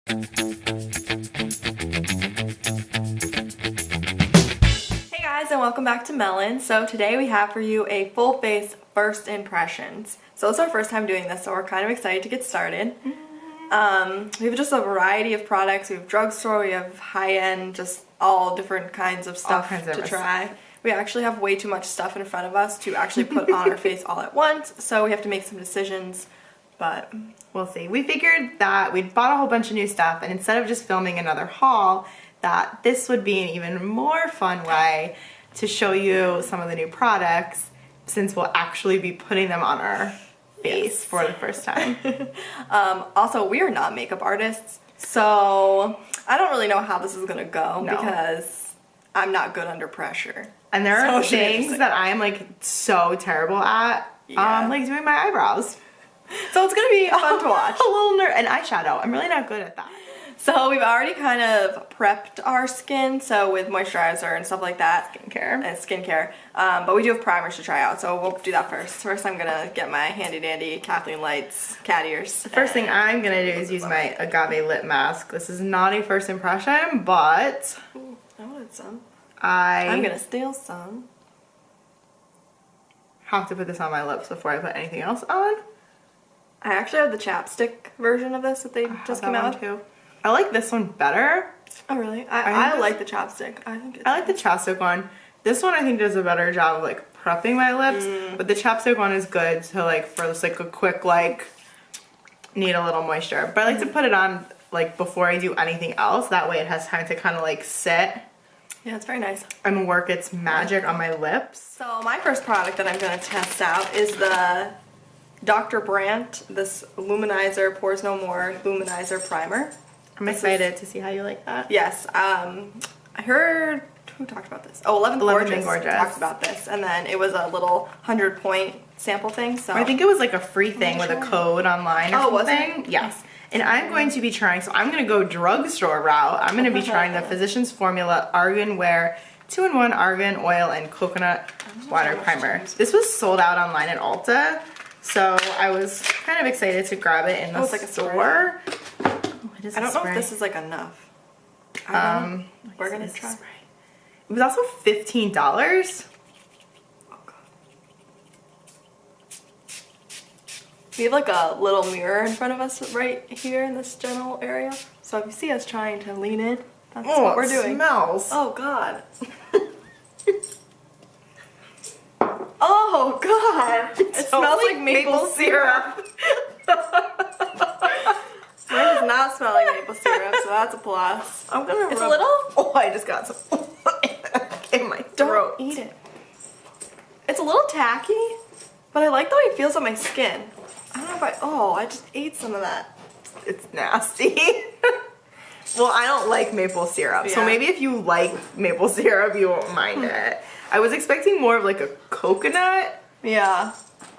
Hey guys, and welcome back to Mellyns. So today we have for you a full face first impressions. So it's our first time doing this, so we're kind of excited to get started. We have just a variety of products. We have drugstore, we have high-end, just all different kinds of stuff to try. We actually have way too much stuff in front of us to actually put on our face all at once, so we have to make some decisions, but we'll see. We figured that we'd bought a whole bunch of new stuff, and instead of just filming another haul, that this would be an even more fun way to show you some of the new products, since we'll actually be putting them on our face for the first time. Also, we are not makeup artists, so I don't really know how this is gonna go because I'm not good under pressture. And there are things that I'm like so terrible at, like doing my eyebrows. So it's gonna be fun to watch. A little and eyeshadow. I'm really not good at that. So we've already kind of prepped our skin, so with moisturizer and stuff like that. Skincare. But we do have primers to try out, so we'll do that first. First I'm gonna get my handy dandy Kathleen Lights cat ears. The first thing I'm gonna do is use my Agave lip mask. This is not a first impression, but ooh, I wanted some. I'm gonna steal some. Have to put this on my lips before I put anything else on. I actually have the chapstick version of this that they just came out with. I like this one better. Oh really? I like the chapstick. I like the chapstick one. This one I think does a better job of like prepping my lips, but the chapstick one is good to like for just like a quick like need a little moisture. But I like to put it on like before I do anything else. That way it has time to kind of like sit. Yeah, it's very nice. And work its magic on my lips. So my first product that I'm going to test out is the Dr. Brandt, this Luminizer Pores No More Luminizer Primer. I'm excited to see how you like that. Yes. I heard, who talked about this? Oh, 11th Gorgeous talked about this. And then it was a little 100-point sample thing. So I think it was like a free thing with a code online or something. Was it? Yes. And I'm going to be trying, so I'm going to go drugstore route. I'm going to be trying the Physicians Formula Argan Wear 2-in-1 Argan Oil and Coconut Water Primer. This was sold out online at Ulta, so I was kind of excited to grab it in the store. I don't know if this is like enough. We're going to try. It was also $15. We have like a little mirror in front of us right here in this general area. So if you see us trying to lean in, that's what we're doing. It smells. Oh God. Oh God. It smells like maple syrup. Mine does not smell like maple syrup, so that's a plus. I'm gonna It's a little? Oh, I just got some in my throat. Don't eat it. It's a little tacky, but I like the way it feels on my skin. I don't know if I just ate some of that. It's nasty. Well, I don't like maple syrup, so maybe if you like maple syrup, you won't mind it. I was expecting more of like a coconut. Yeah.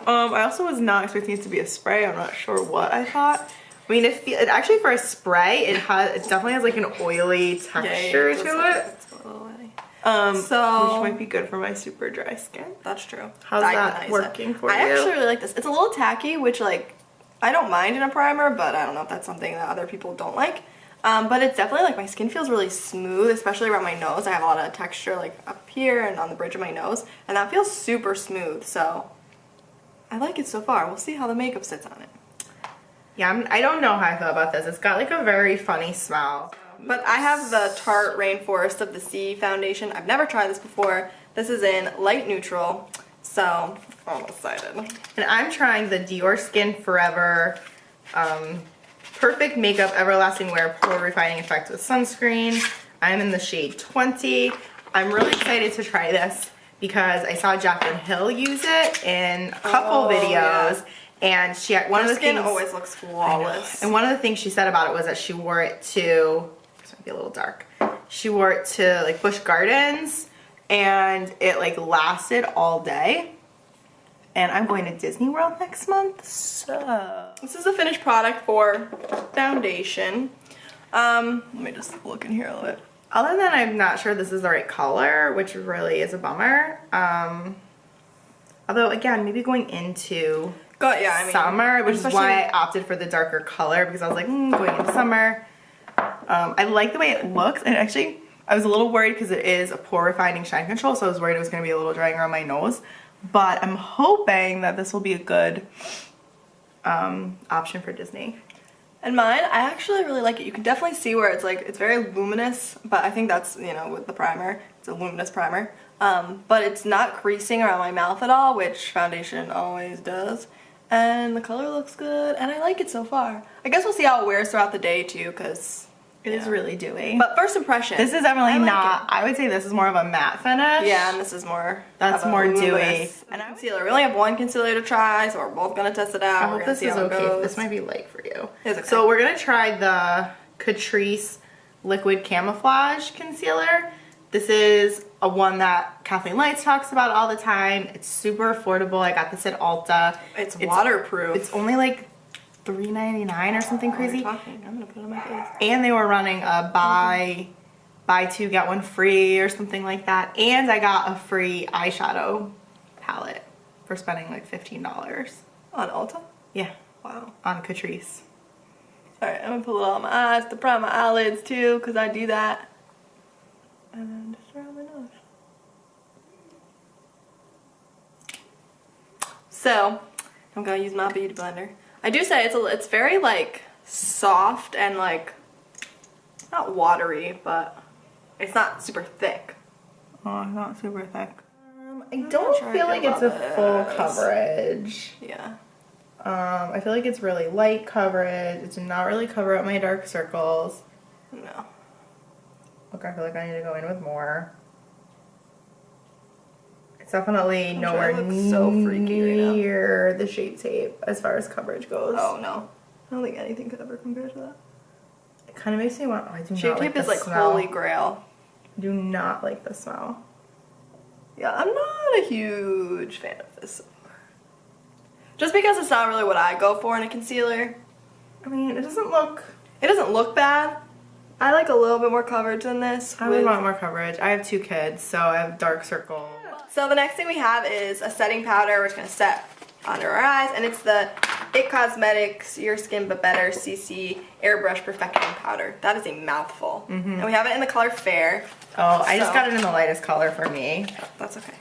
I also was not expecting it to be a spray. I'm not sure what I thought. I mean, it actually for a spray, it definitely has like an oily texture to it. It's a little oily. Which might be good for my super dry skin. That's true. How's that working for you? I actually really like this. It's a little tacky, which like I don't mind in a primer, but I don't know if that's something that other people don't like. But it's definitely like my skin feels really smooth, especially around my nose. I have a lot of texture like up here and on the bridge of my nose, and that feels super smooth. So I like it so far. We'll see how the makeup sits on it. Yeah, I don't know how I feel about this. It's got like a very funny smell. But I have the Tarte Rainforest of the Sea foundation. I've never tried this before. This is in light neutral, so I'm excited. And I'm trying the Diorskin Forever Perfect Makeup Everlasting Wear Pore Refining Effect with Sunscreen. I'm in the shade 20. I'm really excited to try this because I saw Jaclyn Hill use it in a couple videos. Yeah. And she had Her skin always looks flawless. And one of the things she said about it was that she wore it to, this might be a little dark, she wore it to like Busch Gardens and it like lasted all day. And I'm going to Disney World next month, so. This is a finished product for foundation. Let me just look in here a little bit. Other than I'm not sure this is the right color, which really is a bummer. Although again, maybe going into summer, which is why I opted for the darker color, because I was like, going into summer. I like the way it looks, and actually I was a little worried because it is a pore refining shine control, so I was worried it was going to be a little drying around my nose. But I'm hoping that this will be a good option for Disney. And mine, I actually really like it. You can definitely see where it's like, it's very luminous, but I think that's, you know, with the primer, it's a luminous primer. But it's not creasing around my mouth at all, which foundation always does. And the color looks good, and I like it so far. I guess we'll see how it wears throughout the day too, because it is really dewy. But first impression. This is definitely not, I would say this is more of a matte finish. Yeah, and this is more. That's more dewy. And concealer. We only have one concealer to try, so we're both gonna test it out. I hope this is okay. This might be light for you. It's okay. So we're gonna try the Catrice Liquid Camouflage Concealer. This is a one that Kathleen Lights talks about all the time. It's super affordable. I got this at Ulta. It's waterproof. It's only like $3.99 or something crazy. I'm gonna put it on my face. And they were running a buy two get one free or something like that. And I got a free eyeshadow palette for spending like $15 On Ulta? Yeah. Wow. On Catrice. Alright, I'm gonna put a little on my eyes to prime my eyelids too, because I do that. And then just around my nose. So, I'm gonna use my beauty blender. I do say it's very like soft and like not watery, but it's not super thick. Oh, it's not super thick. I don't feel like it's a full coverage. Yeah. I feel like it's really light coverage. It did not really cover up my dark circles. No. Look, I feel like I need to go in with more. It's definitely nowhere near the Shape Tape as far as coverage goes. Oh no. I don't think anything could ever compare to that. It kind of makes me want, I do Shape not like Tape is the like smell. holy grail. I do not like the smell. Yeah, I'm not a huge fan of this so far. Just because it's not really what I go for in a concealer. I mean, it doesn't look bad. I like a little bit more coverage than this. I would want more coverage. I have 2 kids, so I have dark circles. So the next thing we have is a setting powder we're just going to set under our eyes, and it's the IT Cosmetics Your Skin But Better CC Airbrush Perfecting Powder. That is a mouthful. And we have it in the color Fair. Oh, I just got it in the lightest color for me. That's okay.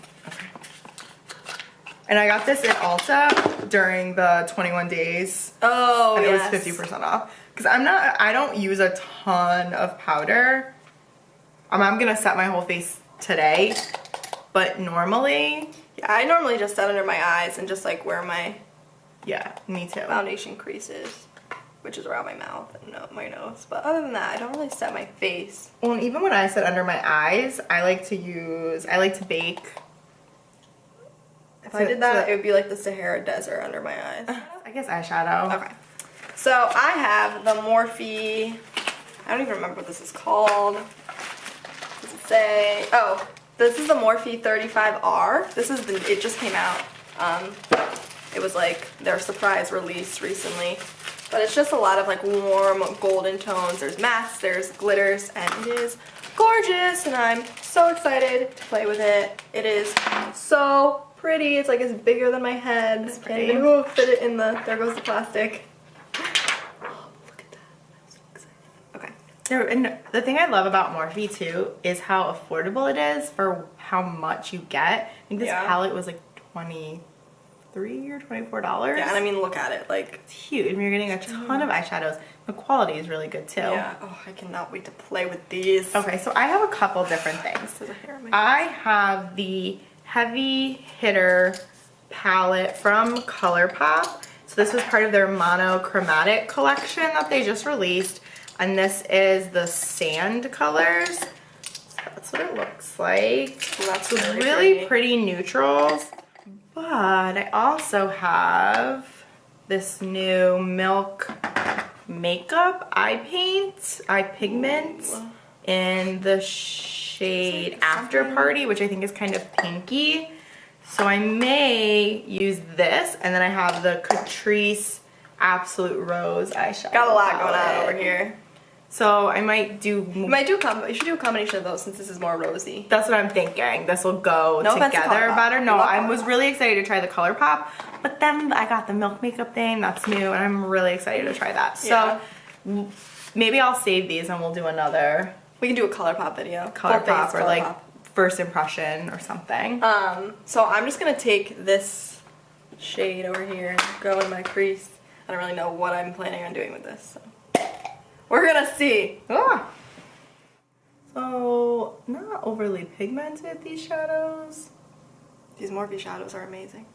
And I got this at Ulta during the 21 days. Oh, and it was 50% off. Because I don't use a ton of powder. I'm gonna set my whole face today. But normally... Yeah, I normally just set under my eyes and just like where my... Yeah, me too. Foundation creases, which is around my mouth and my nose. But other than that, I don't really set my face. Well, and even when I set under my eyes, I like to bake. If I did that, it would be like the Sahara Desert under my eyes. I guess eyeshadow. Okay. So I have the Morphe, I don't even remember what this is called. Does it say, oh, this is the Morphe 35R. This is it just came out. It was like their surprise release recently. But it's just a lot of like warm golden tones. There's mattes, there's glitters, and it is gorgeous. And I'm so excited to play with it. It is so pretty. It's like it's bigger than my head. Can't even fit it in the, there goes the plastic. Oh, look at that. I'm so excited. Okay. And the thing I love about Morphe too is how affordable it is for how much you get. I think this palette was like $23 or $24. Yeah, and I mean look at it. Like it's huge. And you're getting a ton of eyeshadows. The quality is really good too. Yeah. Oh, I cannot wait to play with these. Okay, so I have a couple different things. I have the Heavy Hitter palette from Colourpop. So this was part of their monochromatic collection that they just released. And this is the sand colors. So that's what it looks like. Well, that's really pretty neutrals. But I also have this new Milk Makeup eye pigment in the shade After Party, which I think is kind of pinky. So I may use this, and then I have the Catrice Absolute Rose eyeshadow. Got a lot going on over here. So I might do... You should do a combination of those since this is more rosy. That's what I'm thinking. This will go together better. No, I was really excited to try the Colourpop, but then I got the Milk Makeup thing. That's new, and I'm really excited to try that. So Maybe I'll save these and we'll do another We can do a Colourpop video. Colourpop or like first impression or something. So I'm just gonna take this shade over here and go in my crease. I don't really know what I'm planning on doing with this. So. We're gonna see. Ah. So, not overly pigmented, these shadows. These Morphe shadows are amazing.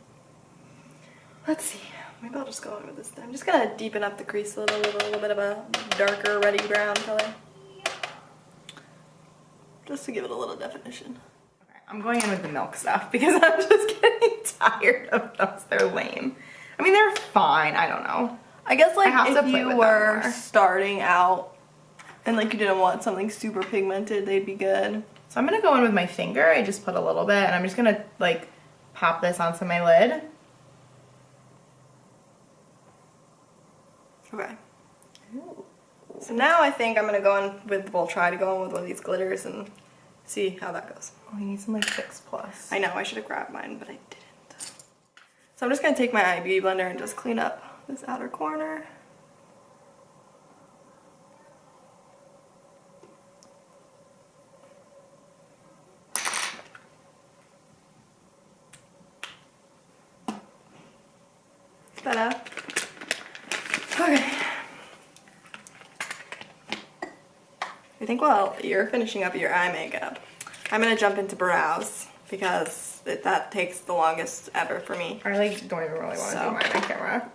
Let's see. Maybe I'll just go in with this. I'm just gonna deepen up the crease a little bit of a darker reddy brown color. Just to give it a little definition. Okay, I'm going in with the milk stuff because I'm just getting tired of those. They're lame. I mean, they're fine. I don't know. I guess like if play you with were them more. starting out and like you didn't want something super pigmented, they'd be good. So I'm gonna go in with my finger. I just put a little bit and I'm just gonna like pop this onto my lid. Okay. Ooh. So now I think I'm gonna go in with, we'll try to go in with one of these glitters and see how that goes. Oh, you need some like 6+. I know, I should have grabbed mine, but I didn't. So I'm just gonna take my beauty blender and just clean up this outer corner. Better. Okay. I think while you're finishing up your eye makeup, I'm gonna jump into brows because that takes the longest ever for me. I like don't even really want to do mine on camera.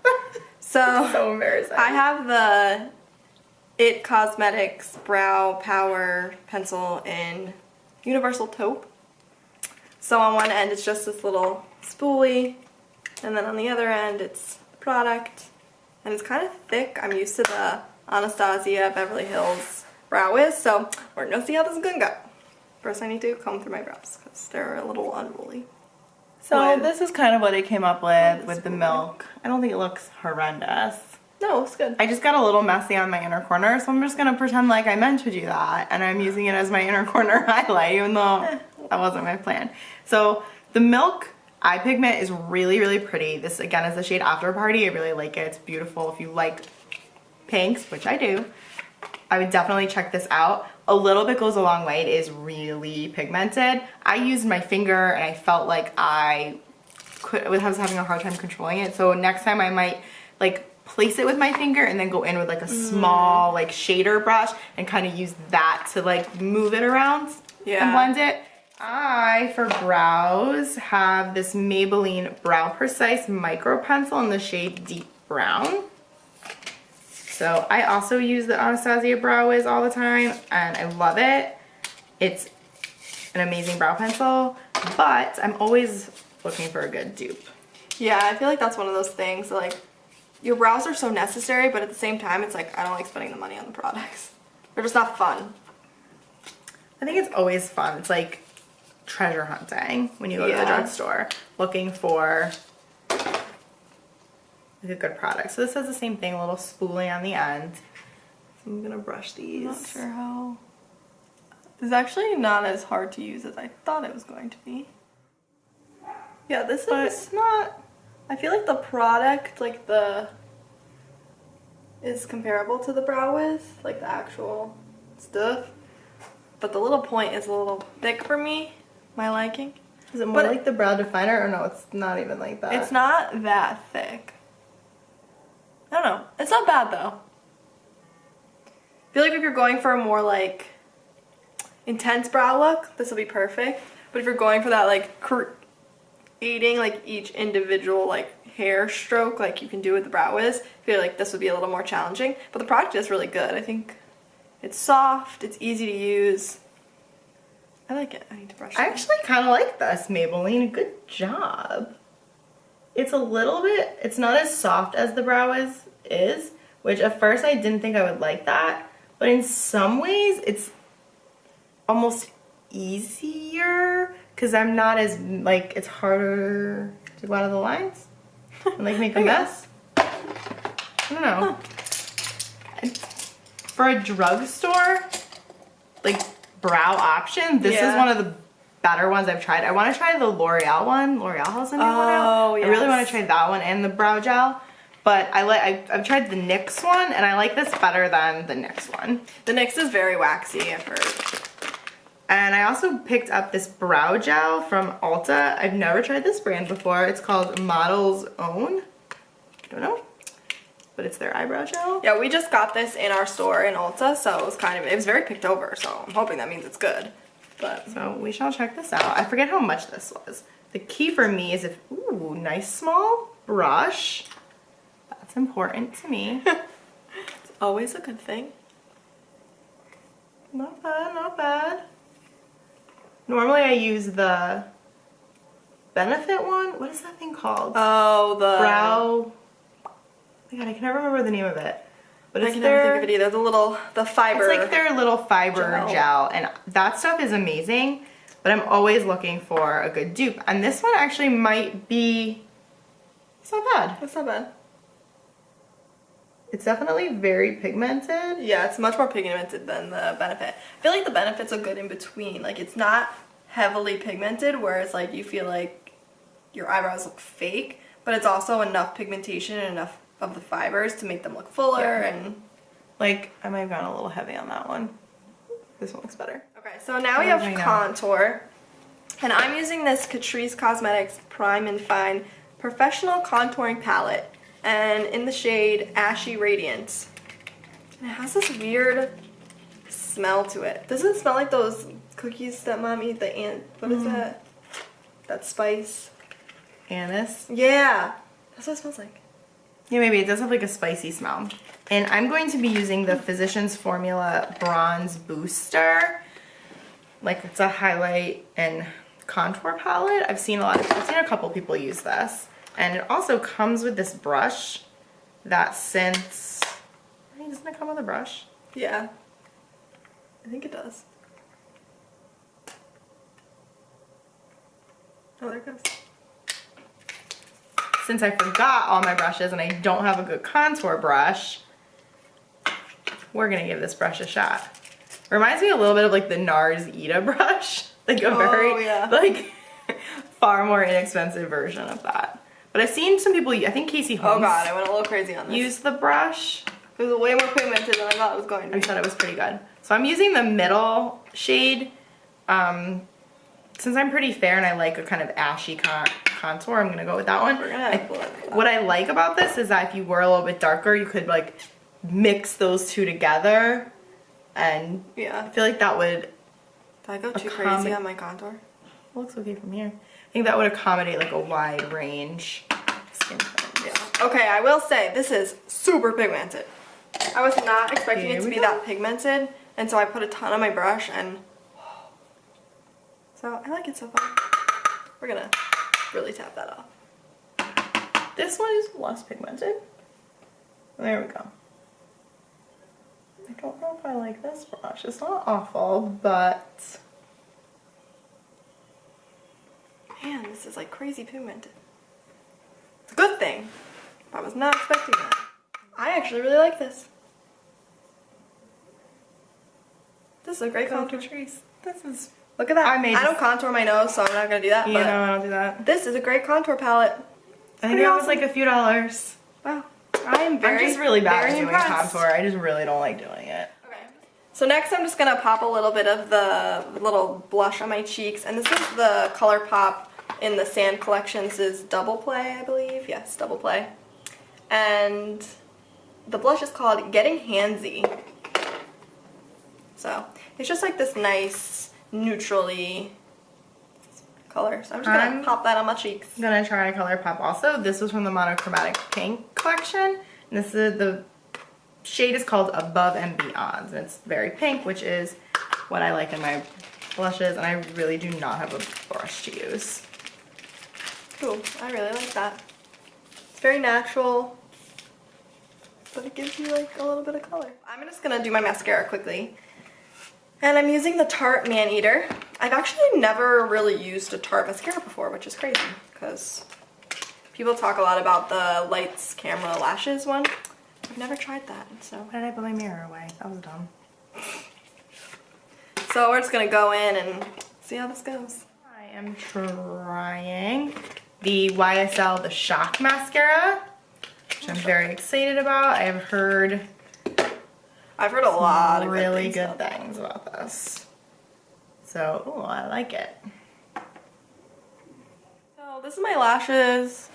So embarrassing. I have the It Cosmetics Brow Power Pencil in Universal Taupe. So on one end it's just this little spoolie, and then on the other end it's product, and it's kind of thick. I'm used to the Anastasia Beverly Hills Brow Wiz, so we're gonna see how this is gonna go. First I need to comb through my brows because they're a little unruly. So this is kind of what I came up with the milk. I don't think it looks horrendous. No, it's good. I just got a little messy on my inner corner, so I'm just gonna pretend like I meant to do that, and I'm using it as my inner corner highlight, even though that wasn't my plan. So the milk eye pigment is really, really pretty. This again is the shade After Party. I really like it. It's beautiful. If you like pinks, which I do, I would definitely check this out. A little bit goes a long way. It is really pigmented. I used my finger and I felt like I was having a hard time controlling it. So next time I might like place it with my finger and then go in with like a small like shader brush and kind of use that to like move it around and blend it. I, for brows, have this Maybelline Brow Precise Micro Pencil in the shade Deep Brown. So I also use the Anastasia Brow Wiz all the time, and I love it. It's an amazing brow pencil, but I'm always looking for a good dupe. Yeah, I feel like that's one of those things, like, your brows are so necessary, but at the same time, it's like, I don't like spending the money on the products. They're just not fun. I think it's always fun. It's like treasure hunting when you go to the drugstore, looking for like a good product. So this has the same thing, a little spoolie on the end. So I'm gonna brush these. I'm not sure how. It's actually not as hard to use as I thought it was going to be. Yeah, this is not. I feel like the product, like is comparable to the Brow Wiz, like the actual stuff. But the little point is a little thick for me, my liking. Is it more like the brow definer, or no, it's not even like that? It's not that thick. I don't know. It's not bad though. I feel like if you're going for a more like intense brow look, this will be perfect. But if you're going for that like creating like each individual like hair stroke like you can do with the Brow Wiz, I feel like this would be a little more challenging. But the product is really good. I think it's soft, it's easy to use. I like it. I need to brush it. I actually kind of like this, Maybelline. Good job. It's a little bit, it's not as soft as the Brow Wiz is, which at first I didn't think I would like that, but in some ways it's almost easier because I'm not as, like, it's harder to go out of the lines and like make a mess. I don't know. For a drugstore, like, brow option, this is one of the better ones I've tried. I want to try the L'Oreal one. L'Oreal has a new one out. I really want to try that one and the brow gel. but I've tried the NYX one, and I like this better than the NYX one. The NYX is very waxy, I've heard. And I also picked up this brow gel from Ulta. I've never tried this brand before. It's called Model's Own. I don't know, but it's their eyebrow gel. Yeah, we just got this in our store in Ulta, so it was very picked over, so I'm hoping that means it's good. But so we shall check this out. I forget how much this was. The key for me is ooh, nice small brush. That's important to me. It's always a good thing. Not bad, not bad. Normally I use the Benefit one. What is that thing called? Oh, the brow. Oh my god, I can never remember the name of it. But I can never think of it either. The fiber. It's like their little fiber gel, and that stuff is amazing. But I'm always looking for a good dupe, and this one actually might be. It's not bad. It's not bad. It's definitely very pigmented. Yeah, it's much more pigmented than the Benefit. I feel like the Benefit's a good in between. Like, it's not heavily pigmented, whereas like you feel like your eyebrows look fake, but it's also enough pigmentation and enough of the fibers to make them look fuller. Yeah. And like, I might have gone a little heavy on that one. This one looks better. Okay, so now we have contour, and I'm using this Catrice Cosmetics Prime and Fine Professional Contouring Palette, and in the shade Ashy Radiance. And it has this weird smell to it. Doesn't it smell like those cookies that Mom eat? What is that? That spice? Anise? Yeah, that's what it smells like. Yeah, maybe it does have like a spicy smell. And I'm going to be using the Physicians Formula Bronze Booster. Like, it's a highlight and contour palette. I've seen a couple people use this. And it also comes with this brush that since, doesn't it come with a brush? Yeah, I think it does. Oh, there it goes. Since I forgot all my brushes and I don't have a good contour brush, we're gonna give this brush a shot. Reminds me a little bit of like the NARS Ita brush. Like a very, like, far more inexpensive version of that. But I've seen some people, I think Casey Holmes. Oh god, I went a little crazy on this. Use the brush. It was way more pigmented than I thought it was going to be. I thought it was pretty good. So I'm using the middle shade. Since I'm pretty fair and I like a kind of ashy contour, I'm gonna go with that one. What I like about this is that if you were a little bit darker, you could like mix those two together, and yeah, I feel like that would. Did I go too crazy on my contour? It looks okay from here. I think that would accommodate like a wide range skin tone. Yeah. Okay, I will say this is super pigmented. I was not expecting it to be that pigmented, and so I put a ton on my brush, and so I like it so far. We're gonna really tap that off. This one is less pigmented. There we go. I don't know if I like this brush. It's not awful, but man, this is like crazy pigmented. It's a good thing. I was not expecting that. I actually really like this. This is a great contour. Catrice. This is. Look at that. I don't contour my nose, so I'm not gonna do that. Yeah, no, I don't do that. This is a great contour palette. I think it was like a few dollars. Wow. I'm just really bad at doing contour. I just really don't like doing it. Okay. So next I'm just gonna pop a little bit of the little blush on my cheeks, and this is the Colourpop in the Sand collection. This is Double Play, I believe. Yes, Double Play. And the blush is called Getting Handsy. So it's just like this nice neutrally color. So I'm just gonna pop that on my cheeks. I'm gonna try Colourpop also. This was from the Monochromatic Pink collection. And this is the shade is called Above and Beyond. And it's very pink, which is what I like in my blushes. And I really do not have a brush to use. Cool. I really like that. It's very natural, but it gives you like a little bit of color. I'm just gonna do my mascara quickly. And I'm using the Tarte Maneater. I've actually never really used a Tarte mascara before, which is crazy, because people talk a lot about the Lights Camera Lashes one. I've never tried that, so. Why did I put my mirror away? That was dumb. So we're just gonna go in and see how this goes. I am trying the YSL The Shock Mascara. which I'm very excited about. I've heard a lot of really good good things about this. So, ooh, I like it. So this is my lashes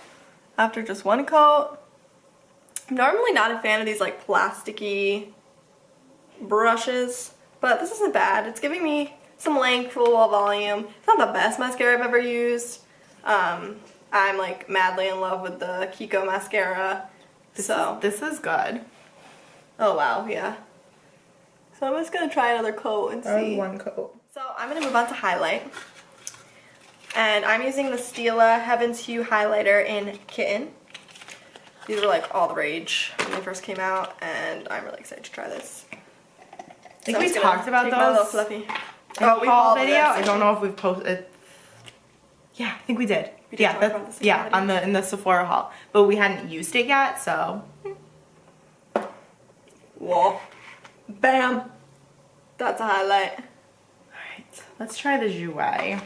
after just one coat. I'm normally not a fan of these like plasticky brushes, but this isn't bad. It's giving me some length, full volume. It's not the best mascara I've ever used. I'm like madly in love with the Kiko mascara. This is good. Oh wow, yeah. So I'm just gonna try another coat and see. One coat. So I'm gonna move on to highlight. And I'm using the Stila Heaven's Hue highlighter in Kitten. These were like all the rage when they first came out, and I'm really excited to try this. I think we talked about those fluffy. Oh, we hauled video. I don't know if we've posted. Yeah, I think we did. Yeah, that's in the Sephora haul, but we hadn't used it yet, so. Whoa! Bam! That's a highlight. All right, let's try the Jouer.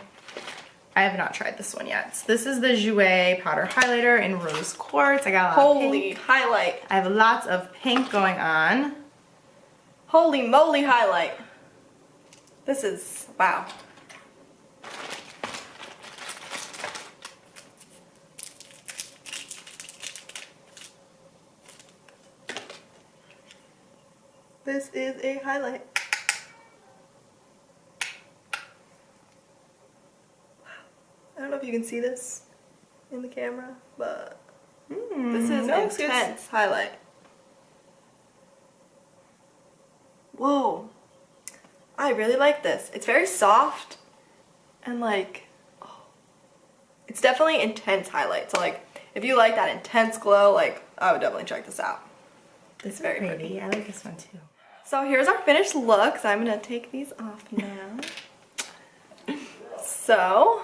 I have not tried this one yet. This is the Jouer powder highlighter in rose quartz. I got a lot of pink. Highlight. I have lots of pink going on. Holy moly highlight. This is, wow. This is a highlight. I don't know if you can see this in the camera, but this is intense highlight. Whoa. I really like this. It's very soft and like, oh, it's definitely intense highlight. So like, if you like that intense glow, like I would definitely check this out. It's very pretty. I like this one too. So here's our finished look. So I'm gonna take these off now. So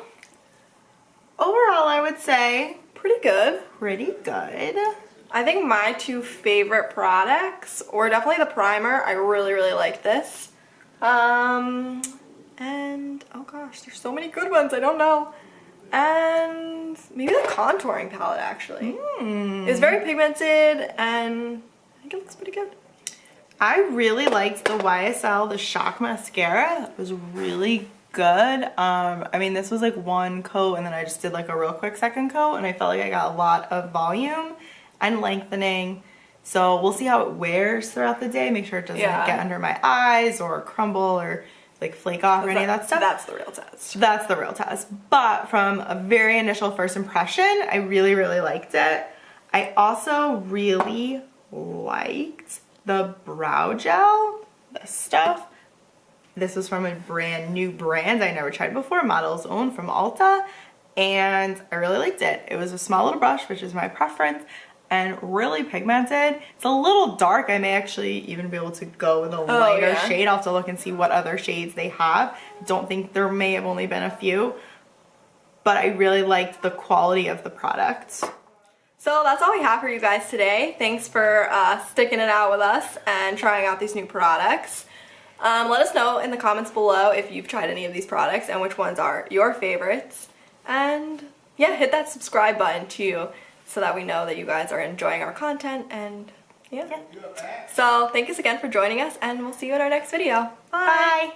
overall, I would say pretty good. Pretty good. I think my two favorite products, or definitely the primer. I really, really like this. And oh gosh, there's so many good ones. I don't know. And maybe the contouring palette actually. It's very pigmented, and I think it looks pretty good. I really liked the YSL, the Shock Mascara. It was really good. I mean, this was like one coat, and then I just did like a real quick second coat, and I felt like I got a lot of volume and lengthening. So we'll see how it wears throughout the day. Make sure it doesn't get under my eyes or crumble or like flake off or any of that stuff. That's the real test. That's the real test. But from a very initial first impression, I really, really liked it. I also really liked the brow gel, this stuff. This was from a brand new brand I never tried before, Model's Own from Ulta, and I really liked it. It was a small little brush, which is my preference, and really pigmented. It's a little dark. I may actually even be able to go with a lighter shade. I'll have to look and see what other shades they have. Don't think there may have only been a few, but I really liked the quality of the product. So that's all we have for you guys today. Thanks for sticking it out with us and trying out these new products. Let us know in the comments below if you've tried any of these products and which ones are your favorites. And yeah, hit that subscribe button too, so that we know that you guys are enjoying our content. And yeah. So thank you again for joining us, and we'll see you in our next video. Bye!